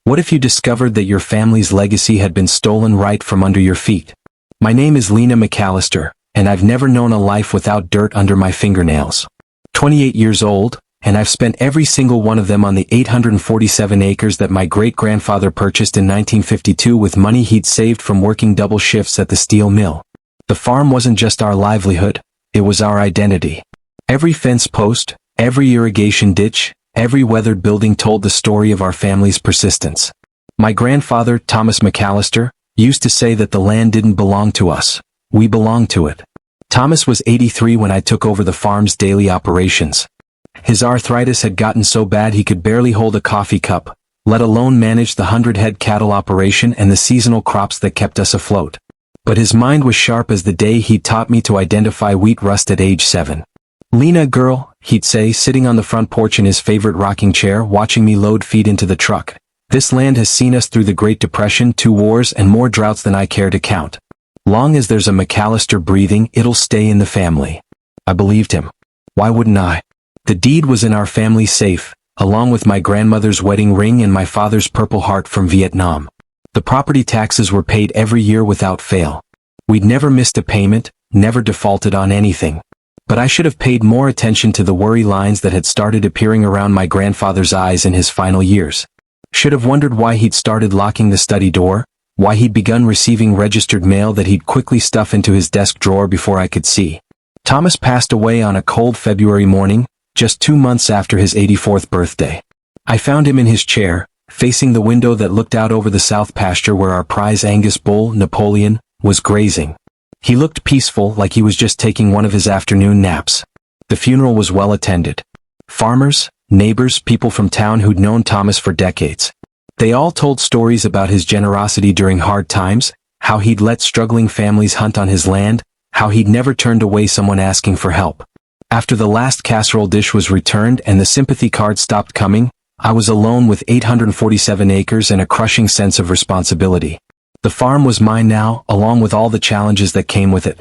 What if you discovered that your family's legacy had been stolen right from under your feet? My name is Lena McAllister, and I've never known a life without dirt under my fingernails. 28 years old, and I've spent every single one of them on the 847 acres that my great-grandfather purchased in 1952 with money he'd saved from working double shifts at the steel mill. The farm wasn't just our livelihood, it was our identity. Every fence post, every irrigation ditch, every weathered building told the story of our family's persistence. My grandfather, Thomas McAllister, used to say that the land didn't belong to us, we belonged to it. Thomas was 83 when I took over the farm's daily operations. His arthritis had gotten so bad he could barely hold a coffee cup, let alone manage the 100-head cattle operation and the seasonal crops that kept us afloat. But his mind was sharp as the day he taught me to identify wheat rust at age 7. "Lena, girl," he'd say, sitting on the front porch in his favorite rocking chair watching me load feed into the truck. "This land has seen us through the Great Depression, 2 wars, and more droughts than I care to count. Long as there's a McAllister breathing, it'll stay in the family." I believed him. Why wouldn't I? The deed was in our family safe, along with my grandmother's wedding ring and my father's Purple Heart from Vietnam. The property taxes were paid every year without fail. We'd never missed a payment, never defaulted on anything. But I should have paid more attention to the worry lines that had started appearing around my grandfather's eyes in his final years. Should have wondered why he'd started locking the study door, why he'd begun receiving registered mail that he'd quickly stuff into his desk drawer before I could see. Thomas passed away on a cold February morning, just 2 months after his 84th birthday. I found him in his chair, facing the window that looked out over the south pasture where our prize Angus bull, Napoleon, was grazing. He looked peaceful, like he was just taking one of his afternoon naps. The funeral was well attended. Farmers, neighbors, people from town who'd known Thomas for decades. They all told stories about his generosity during hard times, how he'd let struggling families hunt on his land, how he'd never turned away someone asking for help. After the last casserole dish was returned and the sympathy card stopped coming, I was alone with 847 acres and a crushing sense of responsibility. The farm was mine now, along with all the challenges that came with it.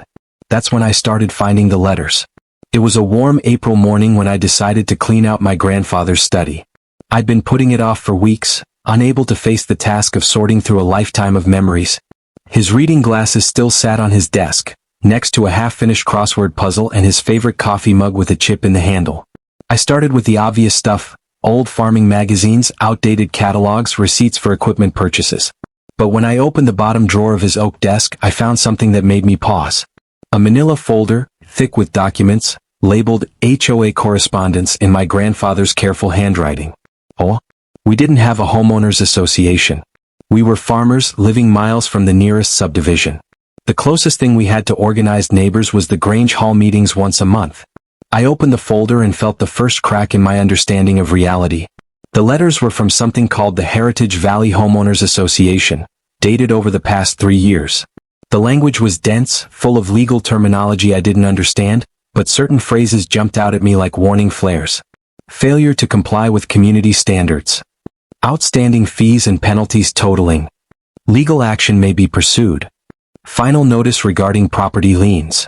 That's when I started finding the letters. It was a warm April morning when I decided to clean out my grandfather's study. I'd been putting it off for weeks, unable to face the task of sorting through a lifetime of memories. His reading glasses still sat on his desk, next to a half-finished crossword puzzle and his favorite coffee mug with a chip in the handle. I started with the obvious stuff: old farming magazines, outdated catalogs, receipts for equipment purchases. But when I opened the bottom drawer of his oak desk, I found something that made me pause. A manila folder, thick with documents, labeled HOA correspondence in my grandfather's careful handwriting. Oh? We didn't have a homeowners association. We were farmers living miles from the nearest subdivision. The closest thing we had to organized neighbors was the Grange Hall meetings once a month. I opened the folder and felt the first crack in my understanding of reality. The letters were from something called the Heritage Valley Homeowners Association, dated over the past 3 years. The language was dense, full of legal terminology I didn't understand, but certain phrases jumped out at me like warning flares. Failure to comply with community standards. Outstanding fees and penalties totaling. Legal action may be pursued. Final notice regarding property liens.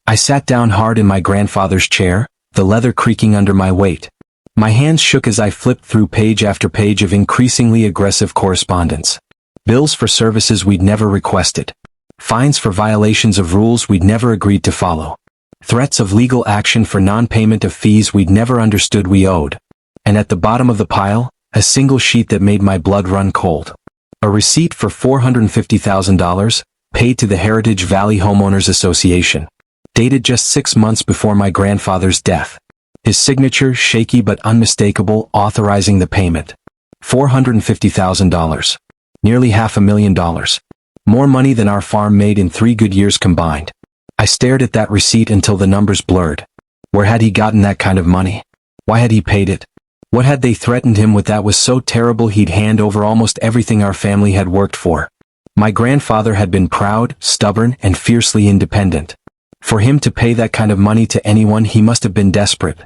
I sat down hard in my grandfather's chair, the leather creaking under my weight. My hands shook as I flipped through page after page of increasingly aggressive correspondence. Bills for services we'd never requested. Fines for violations of rules we'd never agreed to follow. Threats of legal action for non-payment of fees we'd never understood we owed. And at the bottom of the pile, a single sheet that made my blood run cold. A receipt for $450,000, paid to the Heritage Valley Homeowners Association. Dated just 6 months before my grandfather's death. His signature, shaky but unmistakable, authorizing the payment. $450,000. Nearly $500,000. More money than our farm made in 3 good years combined. I stared at that receipt until the numbers blurred. Where had he gotten that kind of money? Why had he paid it? What had they threatened him with that was so terrible he'd hand over almost everything our family had worked for? My grandfather had been proud, stubborn, and fiercely independent. For him to pay that kind of money to anyone, he must have been desperate.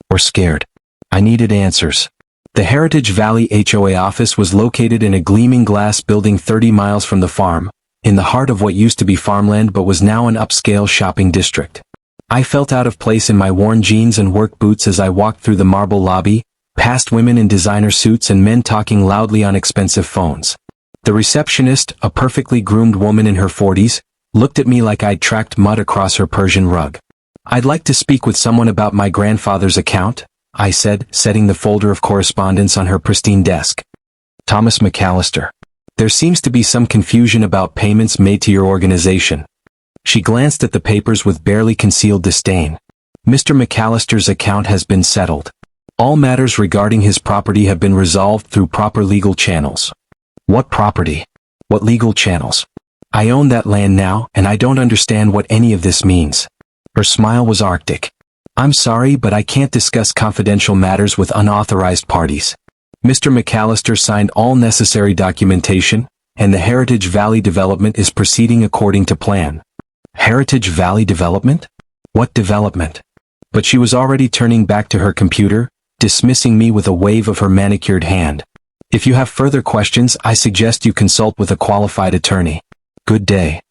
Or scared. I needed answers. The Heritage Valley HOA office was located in a gleaming glass building 30 miles from the farm, in the heart of what used to be farmland but was now an upscale shopping district. I felt out of place in my worn jeans and work boots as I walked through the marble lobby, Past women in designer suits and men talking loudly on expensive phones. The receptionist, a perfectly groomed woman in her 40s, looked at me like I'd tracked mud across her Persian rug. "I'd like to speak with someone about my grandfather's account," I said, setting the folder of correspondence on her pristine desk. "Thomas McAllister. There seems to be some confusion about payments made to your organization." She glanced at the papers with barely concealed disdain. "Mr. McAllister's account has been settled. All matters regarding his property have been resolved through proper legal channels." "What property? What legal channels? I own that land now, and I don't understand what any of this means." Her smile was arctic. "I'm sorry, but I can't discuss confidential matters with unauthorized parties." Mr. McAllister signed all necessary documentation, and the Heritage Valley development is proceeding according to plan. Heritage Valley development? What development? But she was already turning back to her computer, dismissing me with a wave of her manicured hand. "If you have further questions, I suggest you consult with a qualified attorney. Good day."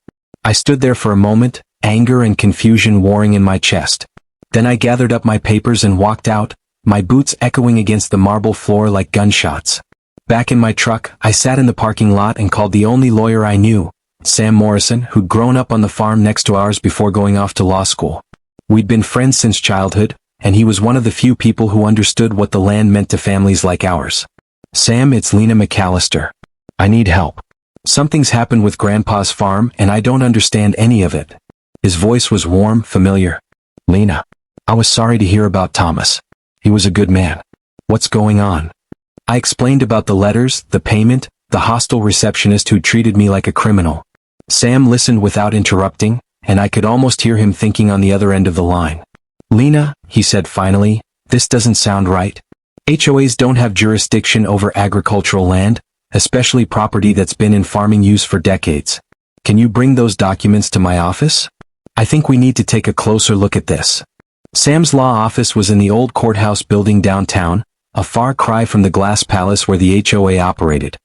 I stood there for a moment, anger and confusion warring in my chest. Then I gathered up my papers and walked out, my boots echoing against the marble floor like gunshots. Back in my truck, I sat in the parking lot and called the only lawyer I knew, Sam Morrison, who'd grown up on the farm next to ours before going off to law school. We'd been friends since childhood, and he was one of the few people who understood what the land meant to families like ours. "Sam, it's Lena McAllister. I need help. Something's happened with Grandpa's farm and I don't understand any of it." His voice was warm, familiar. "Lena, I was sorry to hear about Thomas. He was a good man. What's going on?" I explained about the letters, the payment, the hostile receptionist who treated me like a criminal. Sam listened without interrupting, and I could almost hear him thinking on the other end of the line. "Lena," he said finally, "this doesn't sound right. HOAs don't have jurisdiction over agricultural land, especially property that's been in farming use for decades. Can you bring those documents to my office? I think we need to take a closer look at this." Sam's law office was in the old courthouse building downtown, a far cry from the glass palace where the HOA operated.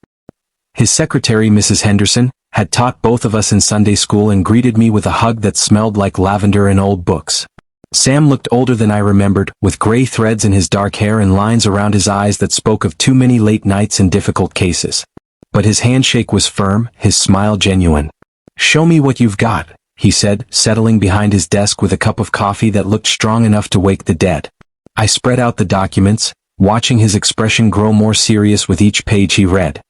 His secretary, Mrs. Henderson, had taught both of us in Sunday school and greeted me with a hug that smelled like lavender and old books. Sam looked older than I remembered, with gray threads in his dark hair and lines around his eyes that spoke of too many late nights and difficult cases. But his handshake was firm, his smile genuine. "Show me what you've got," he said, settling behind his desk with a cup of coffee that looked strong enough to wake the dead. I spread out the documents, watching his expression grow more serious with each page he read.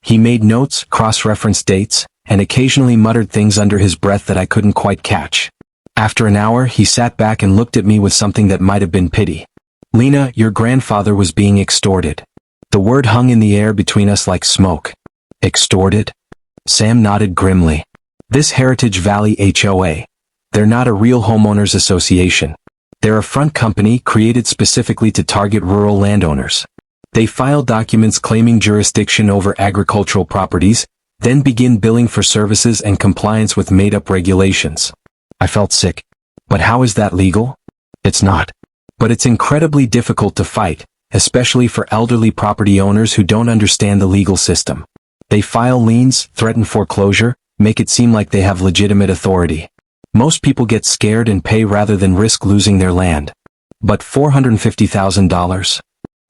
He made notes, cross-referenced dates, and occasionally muttered things under his breath that I couldn't quite catch. After an hour, he sat back and looked at me with something that might have been pity. "Lena, your grandfather was being extorted." The word hung in the air between us like smoke. "Extorted?" Sam nodded grimly. "This Heritage Valley HOA. They're not a real homeowners association. They're a front company created specifically to target rural landowners. They file documents claiming jurisdiction over agricultural properties, then begin billing for services and compliance with made-up regulations." I felt sick. But how is that legal? It's not. But it's incredibly difficult to fight, especially for elderly property owners who don't understand the legal system. They file liens, threaten foreclosure, make it seem like they have legitimate authority. Most people get scared and pay rather than risk losing their land. But $450,000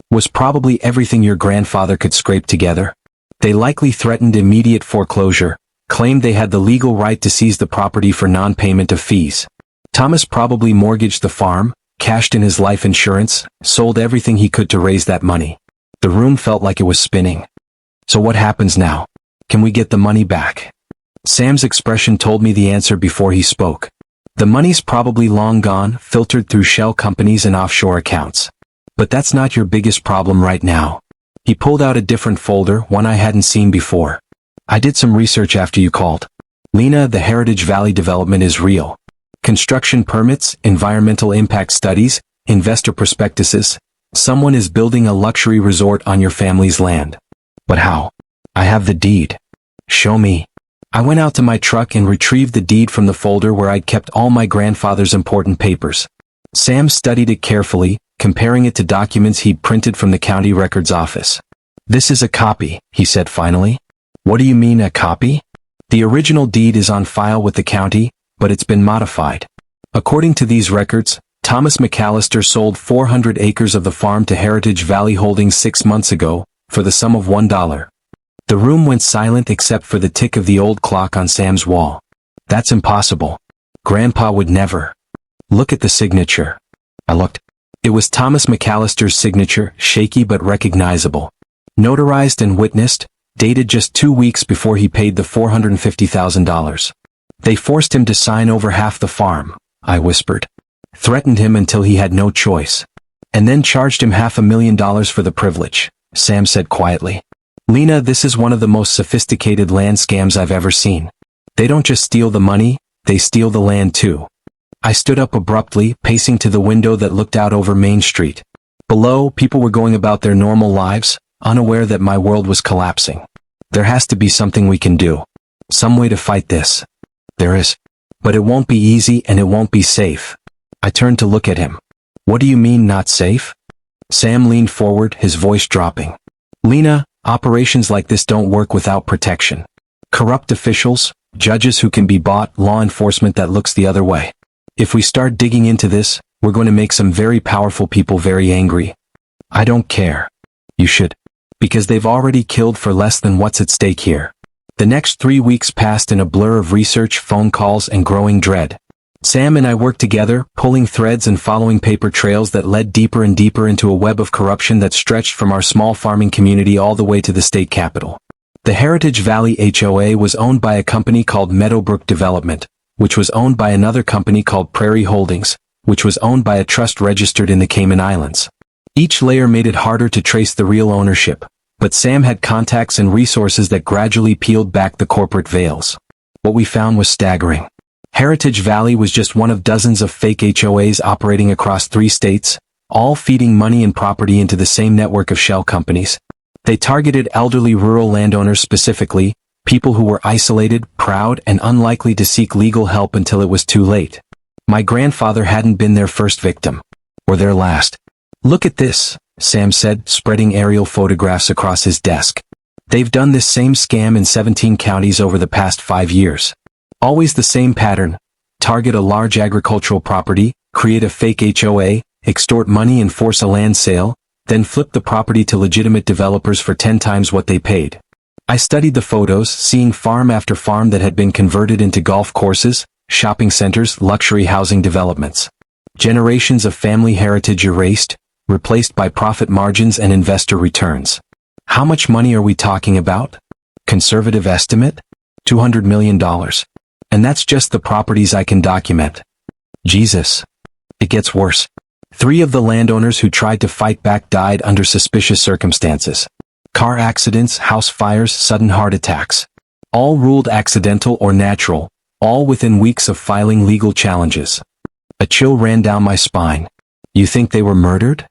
was probably everything your grandfather could scrape together. They likely threatened immediate foreclosure, claimed they had the legal right to seize the property for non-payment of fees. Thomas probably mortgaged the farm, cashed in his life insurance, sold everything he could to raise that money. The room felt like it was spinning. "So what happens now? Can we get the money back?" Sam's expression told me the answer before he spoke. "The money's probably long gone, filtered through shell companies and offshore accounts. But that's not your biggest problem right now." He pulled out a different folder, one I hadn't seen before. "I did some research after you called. Lena, the Heritage Valley development is real. Construction permits, environmental impact studies, investor prospectuses. Someone is building a luxury resort on your family's land." "But how?" "I have the deed." "Show me." I went out to my truck and retrieved the deed from the folder where I'd kept all my grandfather's important papers. Sam studied it carefully, comparing it to documents he'd printed from the county records office. "This is a copy," he said finally. "What do you mean, a copy?" "The original deed is on file with the county, but it's been modified. According to these records, Thomas McAllister sold 400 acres of the farm to Heritage Valley Holdings 6 months ago, for the sum of $1. The room went silent except for the tick of the old clock on Sam's wall. That's impossible. Grandpa would never. Look at the signature. I looked. It was Thomas McAllister's signature, shaky but recognizable. Notarized and witnessed, dated just 2 weeks before he paid the $450,000. They forced him to sign over half the farm, I whispered. Threatened him until he had no choice. And then charged him $500,000 for the privilege, Sam said quietly. Lena, this is one of the most sophisticated land scams I've ever seen. They don't just steal the money, they steal the land too. I stood up abruptly, pacing to the window that looked out over Main Street. Below, people were going about their normal lives, unaware that my world was collapsing. There has to be something we can do. Some way to fight this. There is. But it won't be easy and it won't be safe. I turned to look at him. What do you mean not safe? Sam leaned forward, his voice dropping. Lena, operations like this don't work without protection. Corrupt officials, judges who can be bought, law enforcement that looks the other way. If we start digging into this, we're going to make some very powerful people very angry. I don't care. You should. Because they've already killed for less than what's at stake here. The next 3 weeks passed in a blur of research, phone calls, and growing dread. Sam and I worked together, pulling threads and following paper trails that led deeper and deeper into a web of corruption that stretched from our small farming community all the way to the state capitol. The Heritage Valley HOA was owned by a company called Meadowbrook Development, which was owned by another company called Prairie Holdings, which was owned by a trust registered in the Cayman Islands. Each layer made it harder to trace the real ownership, but Sam had contacts and resources that gradually peeled back the corporate veils. What we found was staggering. Heritage Valley was just one of dozens of fake HOAs operating across 3 states, all feeding money and property into the same network of shell companies. They targeted elderly rural landowners specifically, people who were isolated, proud, and unlikely to seek legal help until it was too late. My grandfather hadn't been their first victim. Or their last. Look at this, Sam said, spreading aerial photographs across his desk. They've done this same scam in 17 counties over the past 5 years. Always the same pattern. Target a large agricultural property, create a fake HOA, extort money and force a land sale, then flip the property to legitimate developers for 10 times what they paid. I studied the photos, seeing farm after farm that had been converted into golf courses, shopping centers, luxury housing developments. Generations of family heritage erased, replaced by profit margins and investor returns. How much money are we talking about? Conservative estimate? $200 million. And that's just the properties I can document. Jesus. It gets worse. 3 of the landowners who tried to fight back died under suspicious circumstances. Car accidents, house fires, sudden heart attacks. All ruled accidental or natural, all within weeks of filing legal challenges. A chill ran down my spine. You think they were murdered?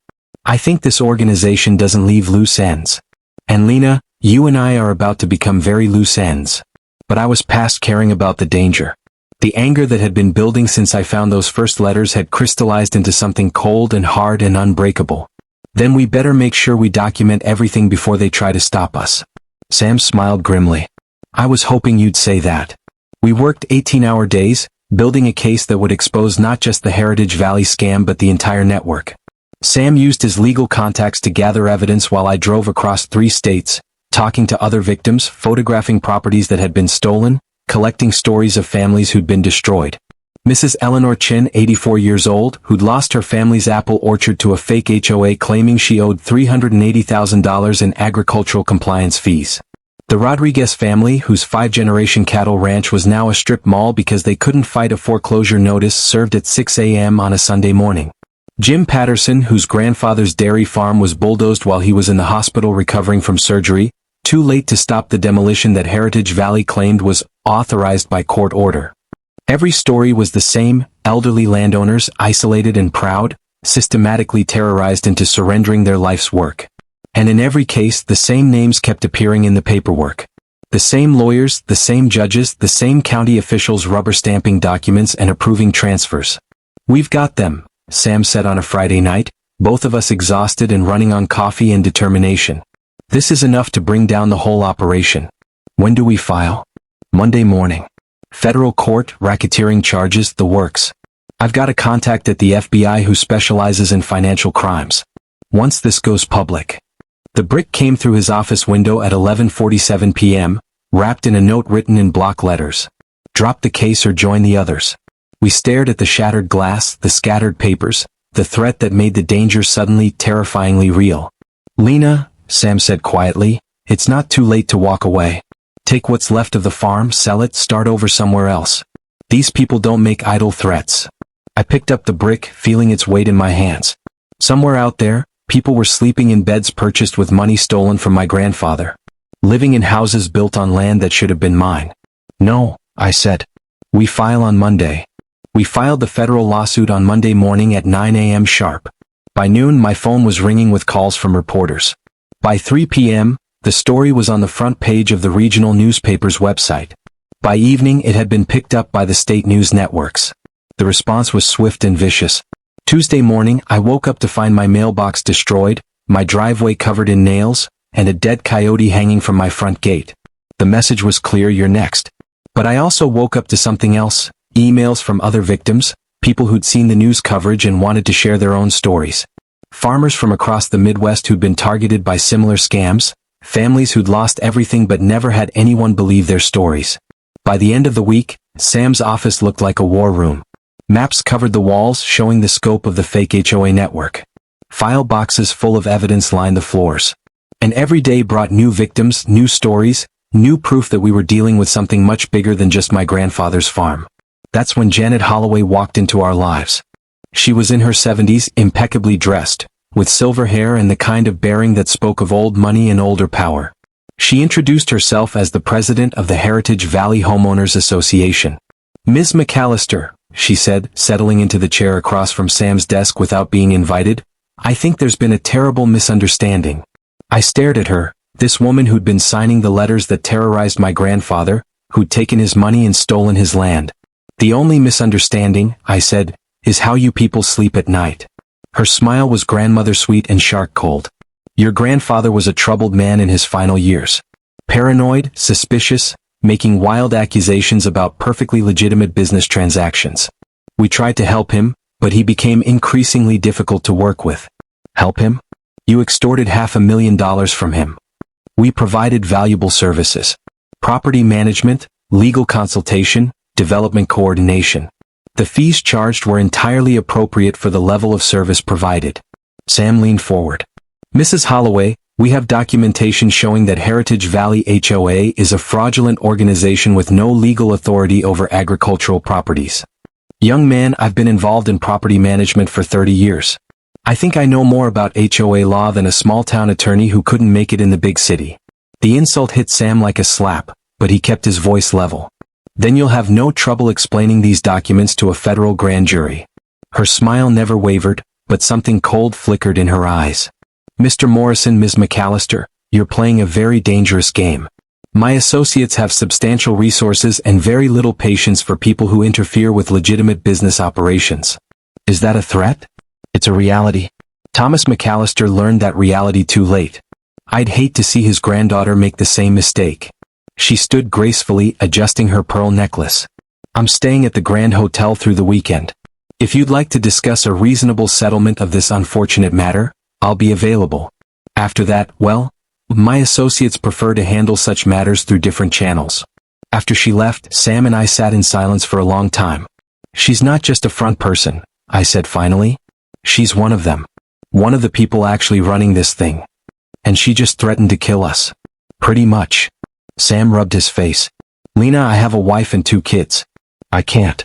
I think this organization doesn't leave loose ends. And Lena, you and I are about to become very loose ends. But I was past caring about the danger. The anger that had been building since I found those first letters had crystallized into something cold and hard and unbreakable. Then we better make sure we document everything before they try to stop us. Sam smiled grimly. I was hoping you'd say that. We worked 18-hour days, building a case that would expose not just the Heritage Valley scam but the entire network. Sam used his legal contacts to gather evidence while I drove across 3 states, talking to other victims, photographing properties that had been stolen, collecting stories of families who'd been destroyed. Mrs. Eleanor Chin, 84 years old, who'd lost her family's apple orchard to a fake HOA claiming she owed $380,000 in agricultural compliance fees. The Rodriguez family, whose 5-generation cattle ranch was now a strip mall because they couldn't fight a foreclosure notice served at 6 a.m. on a Sunday morning. Jim Patterson, whose grandfather's dairy farm was bulldozed while he was in the hospital recovering from surgery, too late to stop the demolition that Heritage Valley claimed was authorized by court order. Every story was the same: elderly landowners, isolated and proud, systematically terrorized into surrendering their life's work. And in every case, the same names kept appearing in the paperwork. The same lawyers, the same judges, the same county officials rubber-stamping documents and approving transfers. We've got them, Sam said on a Friday night, both of us exhausted and running on coffee and determination. This is enough to bring down the whole operation. When do we file? Monday morning. Federal court, racketeering charges, the works. I've got a contact at the FBI who specializes in financial crimes. Once this goes public. The brick came through his office window at 11:47 p.m., wrapped in a note written in block letters. Drop the case or join the others. We stared at the shattered glass, the scattered papers, the threat that made the danger suddenly terrifyingly real. Lena, Sam said quietly, it's not too late to walk away. Take what's left of the farm, sell it, start over somewhere else. These people don't make idle threats. I picked up the brick, feeling its weight in my hands. Somewhere out there, people were sleeping in beds purchased with money stolen from my grandfather. Living in houses built on land that should have been mine. No, I said. We file on Monday. We filed the federal lawsuit on Monday morning at 9 a.m. sharp. By noon, my phone was ringing with calls from reporters. By 3 p.m., the story was on the front page of the regional newspaper's website. By evening, it had been picked up by the state news networks. The response was swift and vicious. Tuesday morning, I woke up to find my mailbox destroyed, my driveway covered in nails, and a dead coyote hanging from my front gate. The message was clear: you're next. But I also woke up to something else, emails from other victims, people who'd seen the news coverage and wanted to share their own stories. Farmers from across the Midwest who'd been targeted by similar scams, families who'd lost everything but never had anyone believe their stories. By the end of the week, Sam's office looked like a war room. Maps covered the walls, showing the scope of the fake HOA network. File boxes full of evidence lined the floors. And every day brought new victims, new stories, new proof that we were dealing with something much bigger than just my grandfather's farm. That's when Janet Holloway walked into our lives. She was in her 70s, impeccably dressed, with silver hair and the kind of bearing that spoke of old money and older power. She introduced herself as the president of the Heritage Valley Homeowners Association. Ms. McAllister, she said, settling into the chair across from Sam's desk without being invited, I think there's been a terrible misunderstanding. I stared at her, this woman who'd been signing the letters that terrorized my grandfather, who'd taken his money and stolen his land. The only misunderstanding, I said, is how you people sleep at night. Her smile was grandmother sweet and shark cold. Your grandfather was a troubled man in his final years. Paranoid, suspicious, making wild accusations about perfectly legitimate business transactions. We tried to help him, but he became increasingly difficult to work with. Help him? You extorted $500,000 from him. We provided valuable services. Property management, legal consultation, development coordination. The fees charged were entirely appropriate for the level of service provided. Sam leaned forward. Mrs. Holloway, we have documentation showing that Heritage Valley HOA is a fraudulent organization with no legal authority over agricultural properties. Young man, I've been involved in property management for 30 years. I think I know more about HOA law than a small-town attorney who couldn't make it in the big city. The insult hit Sam like a slap, but he kept his voice level. Then you'll have no trouble explaining these documents to a federal grand jury. Her smile never wavered, but something cold flickered in her eyes. Mr. Morrison, Ms. McAllister, you're playing a very dangerous game. My associates have substantial resources and very little patience for people who interfere with legitimate business operations. Is that a threat? It's a reality. Thomas McAllister learned that reality too late. I'd hate to see his granddaughter make the same mistake. She stood gracefully, adjusting her pearl necklace. I'm staying at the Grand Hotel through the weekend. If you'd like to discuss a reasonable settlement of this unfortunate matter, I'll be available. After that, well, my associates prefer to handle such matters through different channels. After she left, Sam and I sat in silence for a long time. She's not just a front person, I said finally. She's one of them. One of the people actually running this thing. And she just threatened to kill us. Pretty much. Sam rubbed his face. Lena, I have a wife and 2 kids. I can't.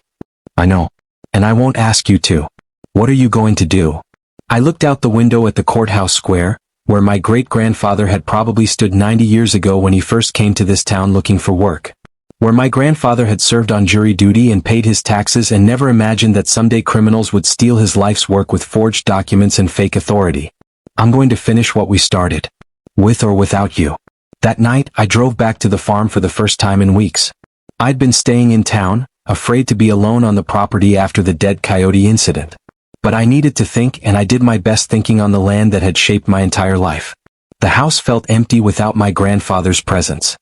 I know. And I won't ask you to. What are you going to do? I looked out the window at the courthouse square, where my great-grandfather had probably stood 90 years ago when he first came to this town looking for work. Where my grandfather had served on jury duty and paid his taxes and never imagined that someday criminals would steal his life's work with forged documents and fake authority. I'm going to finish what we started. With or without you. That night, I drove back to the farm for the first time in weeks. I'd been staying in town, afraid to be alone on the property after the dead coyote incident. But I needed to think, and I did my best thinking on the land that had shaped my entire life. The house felt empty without my grandfather's presence.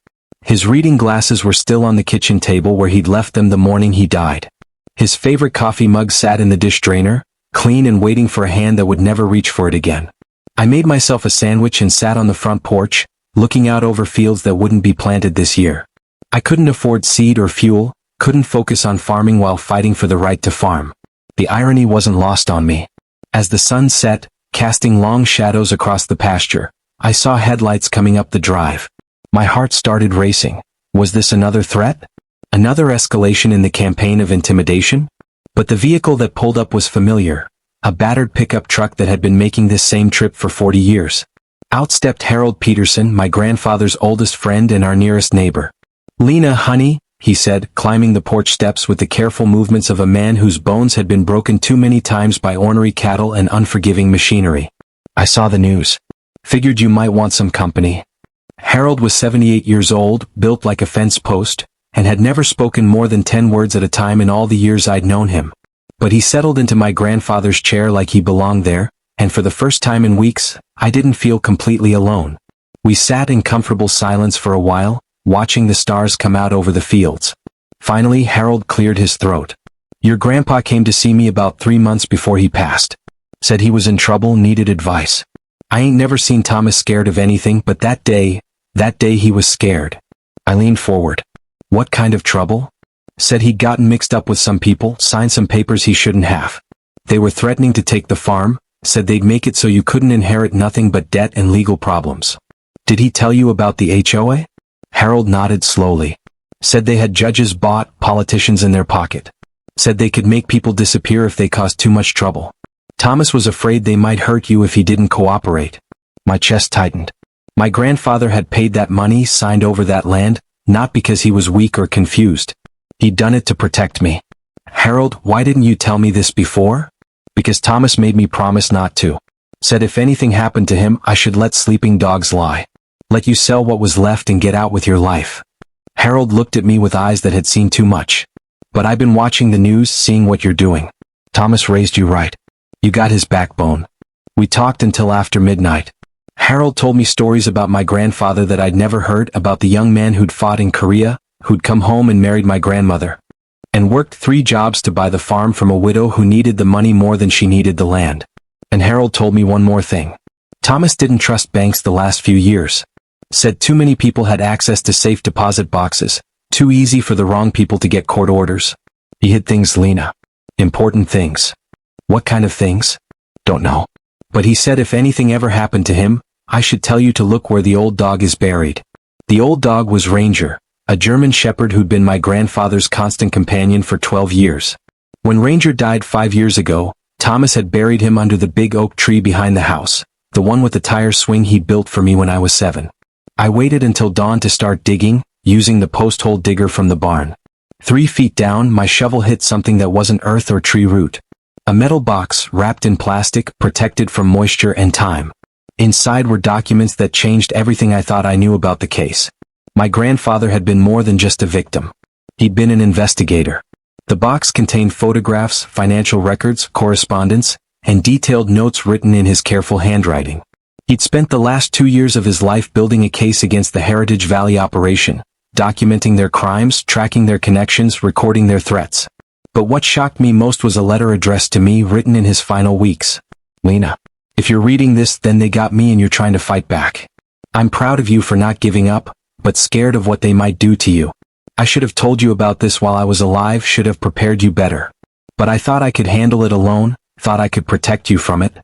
His reading glasses were still on the kitchen table where he'd left them the morning he died. His favorite coffee mug sat in the dish drainer, clean and waiting for a hand that would never reach for it again. I made myself a sandwich and sat on the front porch, looking out over fields that wouldn't be planted this year. I couldn't afford seed or fuel, couldn't focus on farming while fighting for the right to farm. The irony wasn't lost on me. As the sun set, casting long shadows across the pasture, I saw headlights coming up the drive. My heart started racing. Was this another threat? Another escalation in the campaign of intimidation? But the vehicle that pulled up was familiar. A battered pickup truck that had been making this same trip for 40 years. Out stepped Harold Peterson, my grandfather's oldest friend and our nearest neighbor. "Lena, honey," he said, climbing the porch steps with the careful movements of a man whose bones had been broken too many times by ornery cattle and unforgiving machinery. "I saw the news. Figured you might want some company." Harold was 78 years old, built like a fence post, and had never spoken more than 10 words at a time in all the years I'd known him. But he settled into my grandfather's chair like he belonged there, and for the first time in weeks, I didn't feel completely alone. We sat in comfortable silence for a while, watching the stars come out over the fields. Finally, Harold cleared his throat. "Your grandpa came to see me about 3 months before he passed. Said he was in trouble, needed advice. I ain't never seen Thomas scared of anything, but that day he was scared." I leaned forward. "What kind of trouble?" "Said he'd gotten mixed up with some people, signed some papers he shouldn't have. They were threatening to take the farm, said they'd make it so you couldn't inherit nothing but debt and legal problems." "Did he tell you about the HOA?" Harold nodded slowly. "Said they had judges bought, politicians in their pocket. Said they could make people disappear if they caused too much trouble. Thomas was afraid they might hurt you if he didn't cooperate." My chest tightened. My grandfather had paid that money, signed over that land, not because he was weak or confused. He'd done it to protect me. "Harold, why didn't you tell me this before?" "Because Thomas made me promise not to. Said if anything happened to him, I should let sleeping dogs lie. Let you sell what was left and get out with your life." Harold looked at me with eyes that had seen too much. "But I've been watching the news, seeing what you're doing. Thomas raised you right. You got his backbone." We talked until after midnight. Harold told me stories about my grandfather that I'd never heard, about the young man who'd fought in Korea, who'd come home and married my grandmother, and worked 3 jobs to buy the farm from a widow who needed the money more than she needed the land. And Harold told me one more thing. Thomas didn't trust banks the last few years. Said too many people had access to safe deposit boxes, too easy for the wrong people to get court orders. He hid things, Lena. Important things. What kind of things? Don't know. But he said if anything ever happened to him, I should tell you to look where the old dog is buried. The old dog was Ranger, a German shepherd who'd been my grandfather's constant companion for 12 years. When Ranger died 5 years ago, Thomas had buried him under the big oak tree behind the house, the one with the tire swing he built for me when I was 7. I waited until dawn to start digging, using the post-hole digger from the barn. 3 feet down, my shovel hit something that wasn't earth or tree root. A metal box, wrapped in plastic, protected from moisture and time. Inside were documents that changed everything I thought I knew about the case. My grandfather had been more than just a victim. He'd been an investigator. The box contained photographs, financial records, correspondence, and detailed notes written in his careful handwriting. He'd spent the last 2 years of his life building a case against the Heritage Valley operation, documenting their crimes, tracking their connections, recording their threats. But what shocked me most was a letter addressed to me, written in his final weeks. Lena, if you're reading this, then they got me and you're trying to fight back. I'm proud of you for not giving up, but scared of what they might do to you. I should have told you about this while I was alive, should have prepared you better. But I thought I could handle it alone, thought I could protect you from it.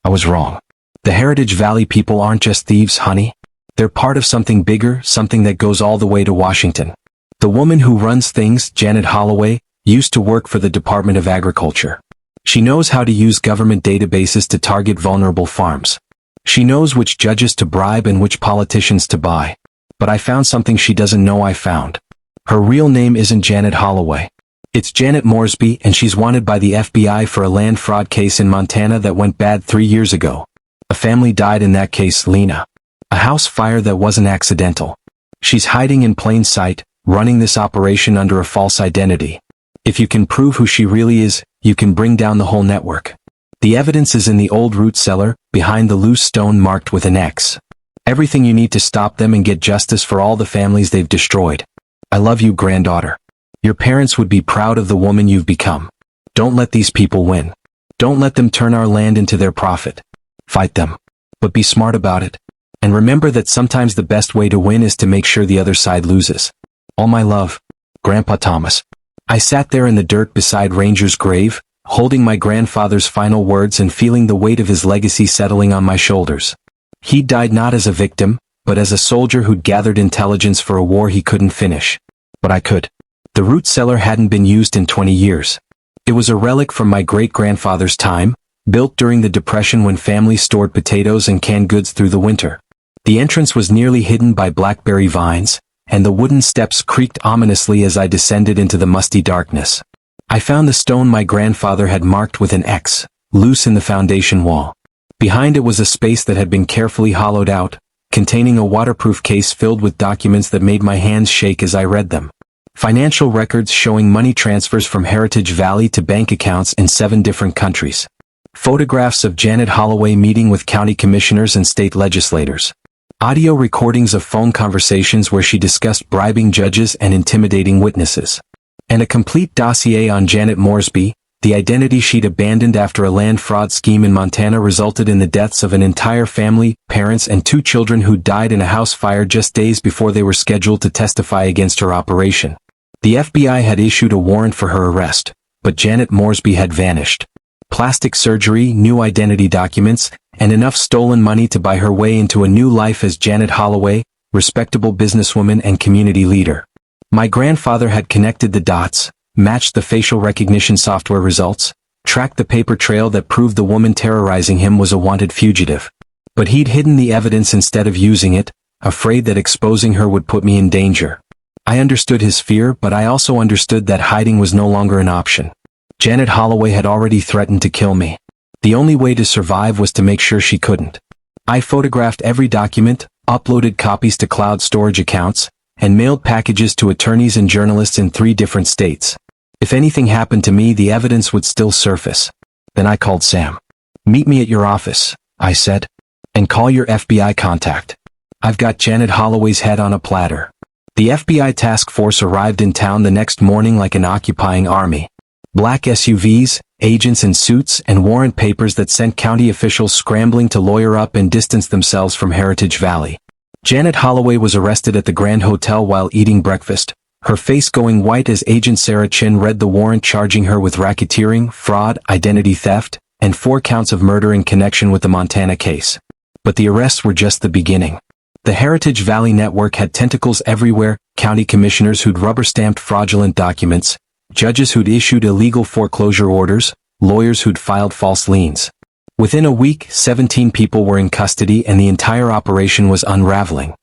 I was wrong. The Heritage Valley people aren't just thieves, honey. They're part of something bigger, something that goes all the way to Washington. The woman who runs things, Janet Holloway, used to work for the Department of Agriculture. She knows how to use government databases to target vulnerable farms. She knows which judges to bribe and which politicians to buy. But I found something she doesn't know I found. Her real name isn't Janet Holloway. It's Janet Moresby, and she's wanted by the FBI for a land fraud case in Montana that went bad 3 years ago. A family died in that case, Lena. A house fire that wasn't accidental. She's hiding in plain sight, running this operation under a false identity. If you can prove who she really is, you can bring down the whole network. The evidence is in the old root cellar, behind the loose stone marked with an X. Everything you need to stop them and get justice for all the families they've destroyed. I love you, granddaughter. Your parents would be proud of the woman you've become. Don't let these people win. Don't let them turn our land into their profit. Fight them. But be smart about it. And remember that sometimes the best way to win is to make sure the other side loses. All my love, Grandpa Thomas. I sat there in the dirt beside Ranger's grave, holding my grandfather's final words and feeling the weight of his legacy settling on my shoulders. He died not as a victim, but as a soldier who'd gathered intelligence for a war he couldn't finish. But I could. The root cellar hadn't been used in 20 years. It was a relic from my great-grandfather's time, built during the Depression when families stored potatoes and canned goods through the winter. The entrance was nearly hidden by blackberry vines, and the wooden steps creaked ominously as I descended into the musty darkness. I found the stone my grandfather had marked with an X, loose in the foundation wall. Behind it was a space that had been carefully hollowed out, containing a waterproof case filled with documents that made my hands shake as I read them. Financial records showing money transfers from Heritage Valley to bank accounts in 7 different countries. Photographs of Janet Holloway meeting with county commissioners and state legislators. Audio recordings of phone conversations where she discussed bribing judges and intimidating witnesses. And a complete dossier on Janet Moresby, the identity she'd abandoned after a land fraud scheme in Montana resulted in the deaths of an entire family, parents and 2 children who died in a house fire just days before they were scheduled to testify against her operation. The FBI had issued a warrant for her arrest, but Janet Moresby had vanished. Plastic surgery, new identity documents, and enough stolen money to buy her way into a new life as Janet Holloway, respectable businesswoman and community leader. My grandfather had connected the dots, matched the facial recognition software results, tracked the paper trail that proved the woman terrorizing him was a wanted fugitive. But he'd hidden the evidence instead of using it, afraid that exposing her would put me in danger. I understood his fear, but I also understood that hiding was no longer an option. Janet Holloway had already threatened to kill me. The only way to survive was to make sure she couldn't. I photographed every document, uploaded copies to cloud storage accounts, and mailed packages to attorneys and journalists in 3 different states. If anything happened to me, the evidence would still surface. Then I called Sam. "Meet me at your office," I said. "And call your FBI contact. I've got Janet Holloway's head on a platter." The FBI task force arrived in town the next morning like an occupying army. Black SUVs, agents in suits, and warrant papers that sent county officials scrambling to lawyer up and distance themselves from Heritage Valley. Janet Holloway was arrested at the Grand Hotel while eating breakfast, her face going white as Agent Sarah Chin read the warrant charging her with racketeering, fraud, identity theft, and 4 counts of murder in connection with the Montana case. But the arrests were just the beginning. The Heritage Valley network had tentacles everywhere, county commissioners who'd rubber-stamped fraudulent documents, judges who'd issued illegal foreclosure orders, lawyers who'd filed false liens. Within a week, 17 people were in custody and the entire operation was unraveling.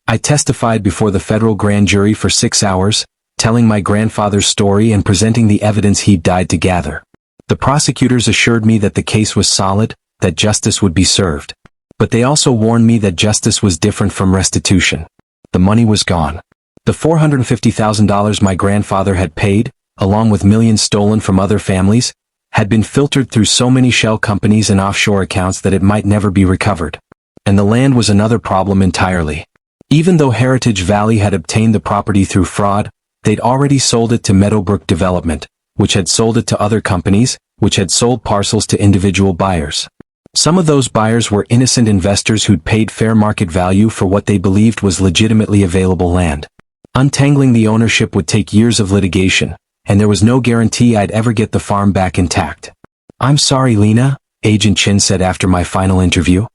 I testified before the federal grand jury for 6 hours, telling my grandfather's story and presenting the evidence he'd died to gather. The prosecutors assured me that the case was solid, that justice would be served. But they also warned me that justice was different from restitution. The money was gone. The $450,000 my grandfather had paid, along with millions stolen from other families, had been filtered through so many shell companies and offshore accounts that it might never be recovered. And the land was another problem entirely. Even though Heritage Valley had obtained the property through fraud, they'd already sold it to Meadowbrook Development, which had sold it to other companies, which had sold parcels to individual buyers. Some of those buyers were innocent investors who'd paid fair market value for what they believed was legitimately available land. Untangling the ownership would take years of litigation, and there was no guarantee I'd ever get the farm back intact. "I'm sorry, Lena," Agent Chin said after my final interview.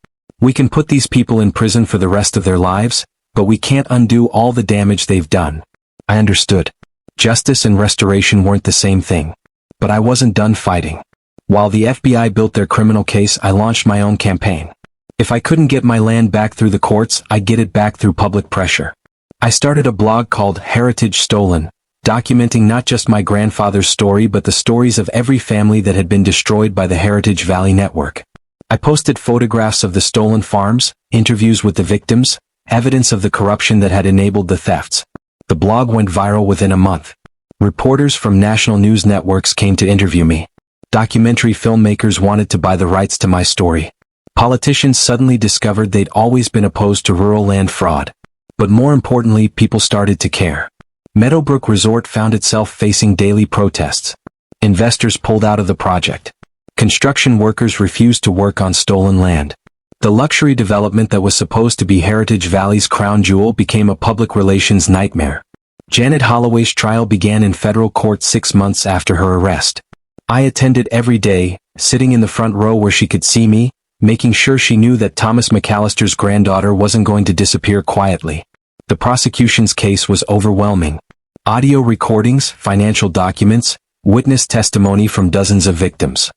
"We can put these people in prison for the rest of their lives, but we can't undo all the damage they've done." I understood. Justice and restoration weren't the same thing. But I wasn't done fighting. While the FBI built their criminal case, I launched my own campaign. If I couldn't get my land back through the courts, I'd get it back through public pressure. I started a blog called Heritage Stolen, documenting not just my grandfather's story but the stories of every family that had been destroyed by the Heritage Valley network. I posted photographs of the stolen farms, interviews with the victims, evidence of the corruption that had enabled the thefts. The blog went viral within a month. Reporters from national news networks came to interview me. Documentary filmmakers wanted to buy the rights to my story. Politicians suddenly discovered they'd always been opposed to rural land fraud. But more importantly, people started to care. Meadowbrook Resort found itself facing daily protests. Investors pulled out of the project. Construction workers refused to work on stolen land. The luxury development that was supposed to be Heritage Valley's crown jewel became a public relations nightmare. Janet Holloway's trial began in federal court 6 months after her arrest. I attended every day, sitting in the front row where she could see me, making sure she knew that Thomas McAllister's granddaughter wasn't going to disappear quietly. The prosecution's case was overwhelming. Audio recordings, financial documents, witness testimony from dozens of victims.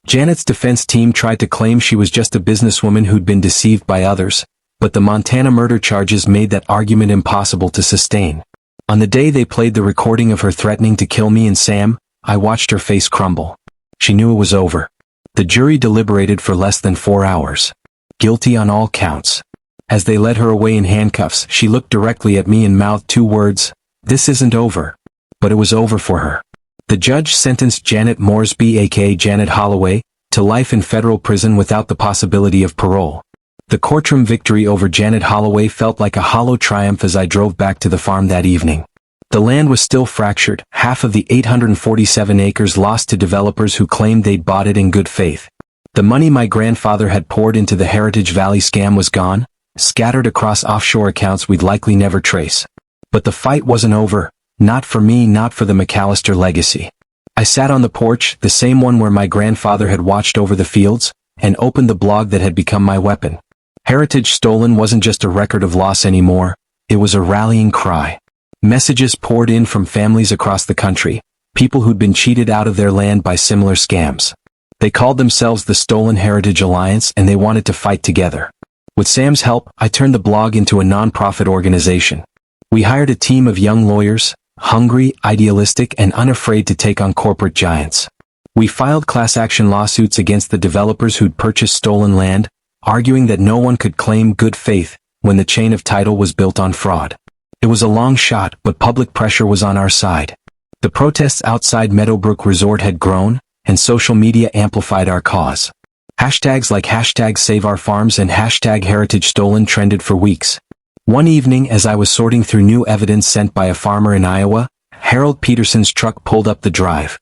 Janet's defense team tried to claim she was just a businesswoman who'd been deceived by others, but the Montana murder charges made that argument impossible to sustain. On the day they played the recording of her threatening to kill me and Sam, I watched her face crumble. She knew it was over. The jury deliberated for less than 4 hours. Guilty on all counts. As they led her away in handcuffs, she looked directly at me and mouthed 2 words, "This isn't over." But it was over for her. The judge sentenced Janet Moresby, aka Janet Holloway, to life in federal prison without the possibility of parole. The courtroom victory over Janet Holloway felt like a hollow triumph as I drove back to the farm that evening. The land was still fractured, half of the 847 acres lost to developers who claimed they'd bought it in good faith. The money my grandfather had poured into the Heritage Valley scam was gone, scattered across offshore accounts we'd likely never trace. But the fight wasn't over, not for me, not for the McAllister legacy. I sat on the porch, the same one where my grandfather had watched over the fields, and opened the blog that had become my weapon. Heritage Stolen wasn't just a record of loss anymore, it was a rallying cry. Messages poured in from families across the country, people who'd been cheated out of their land by similar scams. They called themselves the Stolen Heritage Alliance and they wanted to fight together. With Sam's help, I turned the blog into a non-profit organization. We hired a team of young lawyers, hungry, idealistic, and unafraid to take on corporate giants. We filed class action lawsuits against the developers who'd purchased stolen land, arguing that no one could claim good faith when the chain of title was built on fraud. It was a long shot, but public pressure was on our side. The protests outside Meadowbrook Resort had grown, and social media amplified our cause. Hashtags like #SaveOurFarms and #HeritageStolen trended for weeks. One evening, as I was sorting through new evidence sent by a farmer in Iowa, Harold Peterson's truck pulled up the drive.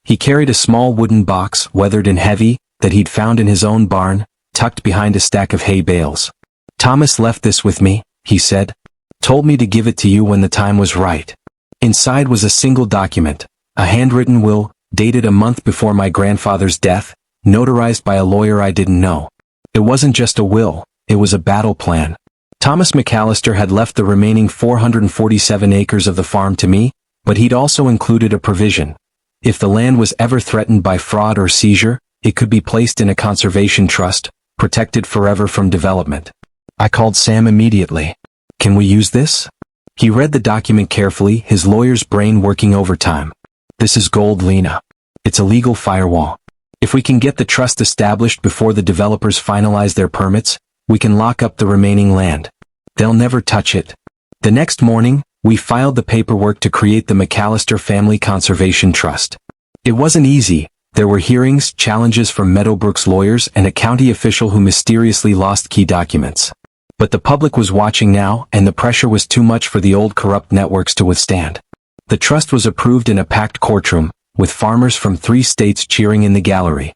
He carried a small wooden box, weathered and heavy, that he'd found in his own barn, tucked behind a stack of hay bales. "Thomas left this with me," he said. "Told me to give it to you when the time was right." Inside was a single document, a handwritten will, dated a month before my grandfather's death, notarized by a lawyer I didn't know. It wasn't just a will, it was a battle plan. Thomas McAllister had left the remaining 447 acres of the farm to me, but he'd also included a provision. If the land was ever threatened by fraud or seizure, it could be placed in a conservation trust, protected forever from development. I called Sam immediately. "Can we use this?" He read the document carefully, his lawyer's brain working overtime. "This is gold, Lena. It's a legal firewall. If we can get the trust established before the developers finalize their permits, we can lock up the remaining land. They'll never touch it." The next morning, we filed the paperwork to create the McAllister Family Conservation Trust. It wasn't easy. There were hearings, challenges from Meadowbrook's lawyers, and a county official who mysteriously lost key documents. But the public was watching now, and the pressure was too much for the old corrupt networks to withstand. The trust was approved in a packed courtroom, with farmers from 3 states cheering in the gallery.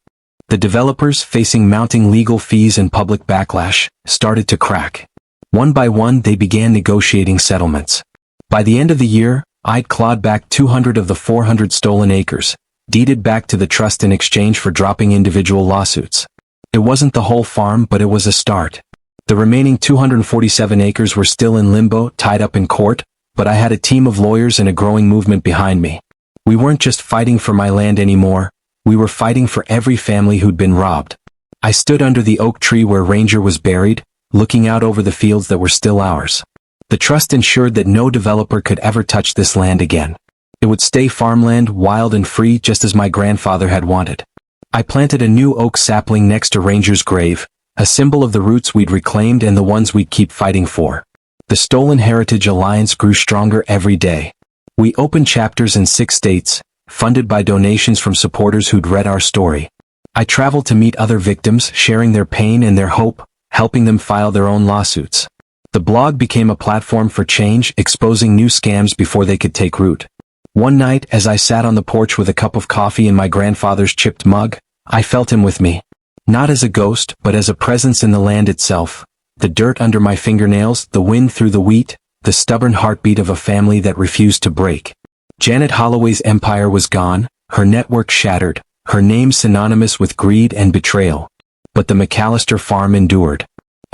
The developers, facing mounting legal fees and public backlash, started to crack. One by one, they began negotiating settlements. By the end of the year, I'd clawed back 200 of the 400 stolen acres, deeded back to the trust in exchange for dropping individual lawsuits. It wasn't the whole farm, but it was a start. The remaining 247 acres were still in limbo, tied up in court, but I had a team of lawyers and a growing movement behind me. We weren't just fighting for my land anymore, we were fighting for every family who'd been robbed. I stood under the oak tree where Ranger was buried, looking out over the fields that were still ours. The trust ensured that no developer could ever touch this land again. It would stay farmland, wild and free, just as my grandfather had wanted. I planted a new oak sapling next to Ranger's grave, a symbol of the roots we'd reclaimed and the ones we'd keep fighting for. The Stolen Heritage Alliance grew stronger every day. We opened chapters in 6 states, funded by donations from supporters who'd read our story. I traveled to meet other victims, sharing their pain and their hope, helping them file their own lawsuits. The blog became a platform for change, exposing new scams before they could take root. One night, as I sat on the porch with a cup of coffee in my grandfather's chipped mug, I felt him with me. Not as a ghost, but as a presence in the land itself. The dirt under my fingernails, the wind through the wheat, the stubborn heartbeat of a family that refused to break. Janet Holloway's empire was gone, her network shattered, her name synonymous with greed and betrayal. But the McAllister farm endured.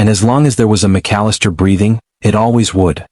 And as long as there was a McAllister breathing, it always would.